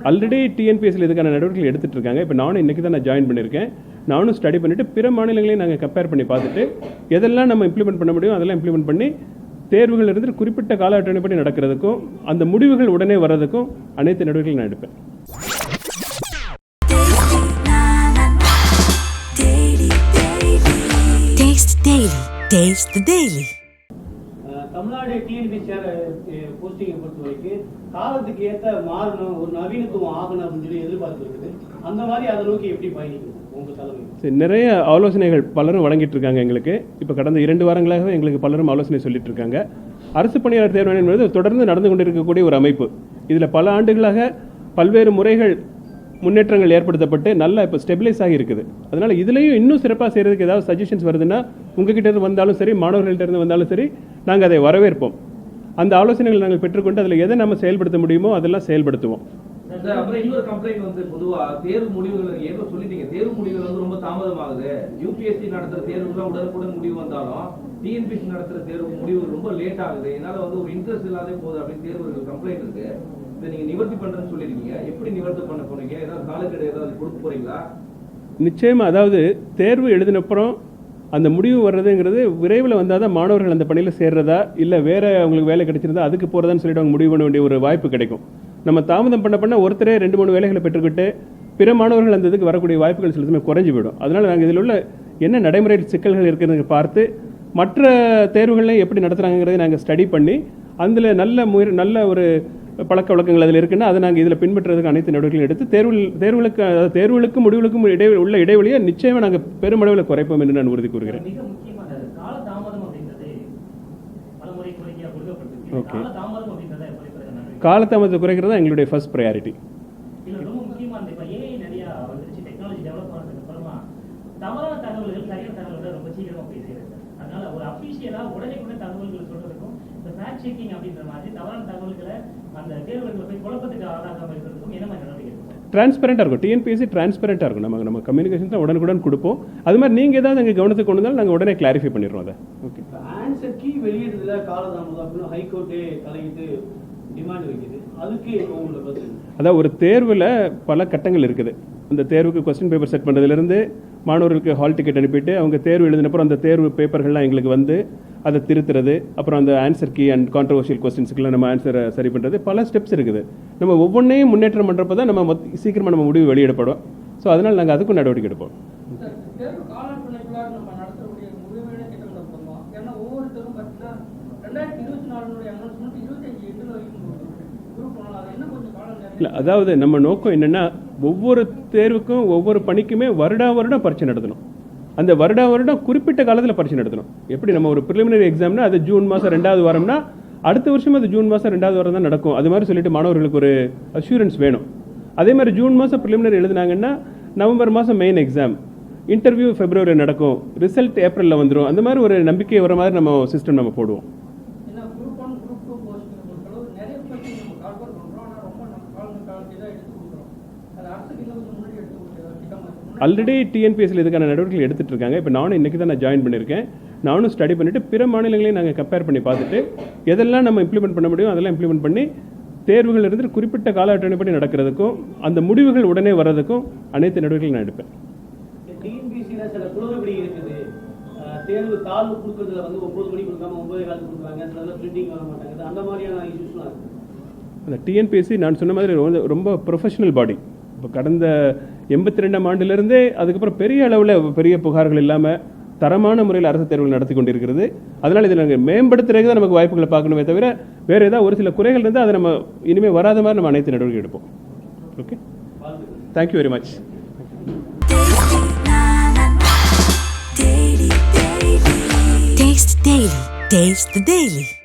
Already டிஎன்பிஎஸ்சியில் இதுக்கான நடவடிக்கைகள் எடுத்துகிட்டு இருக்காங்க. இப்போ நானும் இன்றைக்கி தான் நான் ஜாயின் பண்ணியிருக்கேன். நானும் ஸ்டடி பண்ணிவிட்டு பிற மாநிலங்களையும் நாங்கள் கம்பேர் பண்ணி பார்த்துட்டு எதெல்லாம் நம்ம இம்ப்ளிமெண்ட் பண்ண முடியும் அதெல்லாம் இம்ப்ளிமெண்ட் பண்ணி தேர்வுகள் இருந்து குறிப்பிட்ட கால அட்டவணைப்படி நடக்கிறதுக்கும் அந்த முடிவுகள் உடனே வர்றதுக்கும் அனைத்து நடவடிக்கைகளும் நான் எடுப்பேன். தமிழ்நாடு டிஎன்பிஎஸ்சி போஸ்டிங்கை பொறுத்த வரைக்கும் காலத்துக்கு ஏற்ற மாறணும், ஒரு நவீனத்துவம் ஆகணும் அப்படின்னு சொல்லி எதிர்பார்த்து இருக்குது. அந்த மாதிரி அதை நோக்கி எப்படி பயணிக்கணும் உங்கள் தலைமை? நிறைய ஆலோசனைகள் பலரும் வழங்கிட்டு இருக்காங்க எங்களுக்கு. இப்போ கடந்த 2 வாரங்களாகவே எங்களுக்கு பலரும் ஆலோசனை சொல்லிட்டு இருக்காங்க. அரசு பணியாளர் தேர்வு என்பது தொடர்ந்து நடந்து கொண்டிருக்கக்கூடிய ஒரு அமைப்பு. இதில் பல ஆண்டுகளாக பல்வேறு முறைகள் முன்னேற்றங்கள் ஏற்படுத்தப்பட்டு நல்லா இப்போ ஸ்டெபிலைஸ் ஆகி இருக்குது. அதனால் இதுலேயும் இன்னும் சிறப்பாக செய்கிறதுக்கு ஏதாவது சஜஷன்ஸ் வருதுன்னா உங்ககிட்ட இருந்து வந்தாலும் சரி, மாணவர்கள்ட்ட இருந்து வந்தாலும் சரி, நாங்கள் அதை வரவேற்போம். அந்த ஆலோசனைகளை நாங்கள் பெற்றுக்கொண்டு அதில் எதை நம்ம செயல்படுத்த முடியுமோ அதெல்லாம் செயல்படுத்துவோம். அப்புறம் இன்னொரு கம்ப்ளைண்ட் வந்து பொதுவாக தேர்வு முடிவுகள் ஏதோ சொல்லிட்டீங்க, தேர்வு முடிவுகள் வந்து ரொம்ப தாமதமாகுது. யூபிஎஸ்சி நடத்துகிற தேர்வுலாம் உடனுக்குடன் முடிவு வந்தாலும் டிஎன்பிஎஸ்சி நடத்துகிற தேர்வு முடிவு ரொம்ப லேட் ஆகுது, என்னால் வந்து ஒரு இன்ட்ரெஸ்ட் இல்லாத போகுது அப்படின்னு தேர்வுகள் கம்ப்ளைண்ட் இருக்கு. இதை நீங்கள் நிவர்த்தி பண்ணுறேன்னு சொல்லியிருக்கீங்க, எப்படி நிவர்த்தி பண்ண போறீங்க? ஏதாவது காலக்கெடு ஏதாவது கொடுக்க போறீங்களா? நிச்சயமாக. அதாவது தேர்வு எழுதினப்புறம் அந்த முடிவு வர்றதுங்கிறது விரைவில் வந்தால் தான் மாணவர்கள் அந்த பணியில் சேர்றதா இல்லை வேறு அவங்களுக்கு வேலை கிடைச்சிருந்தா அதுக்கு போகிறதான்னு சொல்லிட்டு அவங்க முடிவு பண்ண வேண்டிய ஒரு வாய்ப்பு கிடைக்கும். நம்ம தாமதம் பண்ண ஒருத்தரே 2-3 வேலைகளை பெற்றுக்கிட்டு பிற மாணவர்கள் அந்த இதுக்கு வரக்கூடிய வாய்ப்புகள் சில சமயம் குறைஞ்சி போயிடும். அதனால் நாங்கள் இதில் உள்ள என்ன நடைமுறை சிக்கல்கள் இருக்கிறது பார்த்து மற்ற தேர்வுகளையும் எப்படி நடத்துகிறாங்கிறதை நாங்கள் ஸ்டடி பண்ணி அதில் நல்ல ஒரு பழக்க வழக்கங்கள் அதில் இருக்குன்னா அதை நாங்கள் இதில் பின்பற்றுறதுக்கு அனைத்து நடவடிக்கைகளும் எடுத்து தேர்வுகளுக்கும் முடிவுகளுக்கும் உள்ள இடைவெளியை நிச்சயமாக நாங்கள் பெருமளவில் குறைப்போம் என்று நான் உறுதி கூறுகிறேன். ஓகே, காலதாமதத்தை குறைக்கிறது தான் எங்களுடைய ஃபர்ஸ்ட் ப்ரையாரிட்டி. டிரான்ஸ்பரண்டாக இருக்கும். டிஎன்பிஎஸ்சி டிரான்ஸ்பரண்டாக இருக்கும். நம்ம கம்யூனிகேஷன் தான் உடனுக்குடன் கொடுப்போம். அது மாதிரி நீங்கள் ஏதாவது எங்கள் கவனத்துக்கு கொண்டு வந்தாலும் நாங்கள் உடனே கிளாரிஃபை பண்ணிடுறோம் அதை. ஓகே, ஆன்சர் கீ வெளியிடுறதுல காலதாமதம் அப்படின்னு ஹைகோர்ட்டே தலையிட்டு டிமாண்ட் வைக்குது. அதுக்கு உங்களோட பதில்? அதாவது ஒரு தேர்வில் பல கட்டங்கள் இருக்குது. அந்த தேர்வுக்கு கொஸ்டின் பேப்பர் செட் பண்ணுறதுலேருந்து மாணவர்களுக்கு ஹால் டிக்கெட் அனுப்பிட்டு அவங்க தேர்வு எழுதினப்புறம் அந்த தேர்வு பேப்பர்கள்லாம் எங்களுக்கு வந்து அதை திருத்துறது, அப்புறம் அந்த ஆன்சர் கீ அண்ட் கான்ட்ரவர்ஷியல் கொஸ்டின்ஸுக்கெல்லாம் நம்ம ஆன்சரை சரி பண்ணுறது, பல ஸ்டெப்ஸ் இருக்குது. நம்ம ஒவ்வொன்றையும் முன்னேற்றம் பண்ணுறப்ப தான் நம்ம சீக்கிரமாக நம்ம முடிவு வெளியிடப்படும். ஸோ அதனால் நாங்கள் அதுக்கும் நடவடிக்கை எடுப்போம். இல்லை, அதாவது நம்ம நோக்கம் என்னென்னா ஒவ்வொரு தேர்வுக்கும் ஒவ்வொரு பணிக்குமே வருடம் பரீட்சை நடத்தணும். அந்த வருடம் குறிப்பிட்ட காலத்தில் பரீட்சை நடத்தணும். எப்படி நம்ம ஒரு ப்ரிலிமினரி எக்ஸாம்னா அது ஜூன் மாதம் 2வது வாரம்னா அடுத்த வருஷம் அது ஜூன் மாதம் 2வது வாரம் தான் நடக்கும். அது மாதிரி சொல்லிட்டு மாணவர்களுக்கு ஒரு அஷூரன்ஸ் வேணும். அதே மாதிரி ஜூன் மாதம் ப்ரிலிமினரி எழுதினாங்கன்னா நவம்பர் மாதம் மெயின் எக்ஸாம், இன்டர்வியூ பிப்ரவரி நடக்கும், ரிசல்ட் ஏப்ரலில் வந்துடும். அந்த மாதிரி ஒரு நம்பிக்கை வர மாதிரி நம்ம சிஸ்டம் நம்ம போடுவோம். ஆல்ரெடி டிஎன்பிஎஸ்சியில் இதுக்கான நடவடிக்கைகள் எடுத்துகிட்டு இருக்காங்க. இப்போ நானும் இன்றைக்கி தான் நான் ஜாயின் பண்ணியிருக்கேன். நானும் ஸ்டடி பண்ணிவிட்டு பிற மாநிலங்களையும் நாங்கள் கம்பேர் பண்ணி பார்த்துட்டு எதெல்லாம் நம்ம இம்ப்ளிமெண்ட் பண்ண முடியும் அதெல்லாம் இம்ப்ளிமெண்ட் பண்ணி தேர்வுகள் இருந்து குறிப்பிட்ட கால அட்டவணைப்படி நடக்கிறதுக்கும் அந்த முடிவுகள் உடனே வர்றதுக்கும் அனைத்து நடவடிக்கைகளும் நான் எடுப்பேன். டிஎன்பிஎஸ்சியில் சில குளறுபடி இருக்குது. தேர்வு தாழ்வு கொடுக்கறதுல வந்து 9 மணி கொடுக்காம 9:15 கொடுக்குறாங்க, சில பிரிண்டிங் வர மாட்டாங்க. அந்த மாதிரியான இஷ்யூஸ்லாம் இருக்குது. அந்த டிஎன்பிஎஸ்சி நான் சொன்ன மாதிரி ரொம்ப ப்ரொஃபஷனல் பாடி. இப்போ கடந்த 82ஆம் ஆண்டிலிருந்தே அதுக்கப்புறம் பெரிய அளவில் பெரிய புகார்கள் இல்லாமல் தரமான முறையில் அரசு தேர்வுகள் நடத்தி கொண்டிருக்கிறது. அதனால் இதில் நாங்கள் மேம்படுத்துறதுக்கு தான் நமக்கு வாய்ப்புகளை பார்க்கணுமே தவிர வேறு ஏதாவது ஒரு சில குறைகள் இருந்தால் அதை நம்ம இனிமேல் வராத மாதிரி நம்ம அனைத்து நடவடிக்கை எடுப்போம். Okay, thank you very much. Taste the Daily.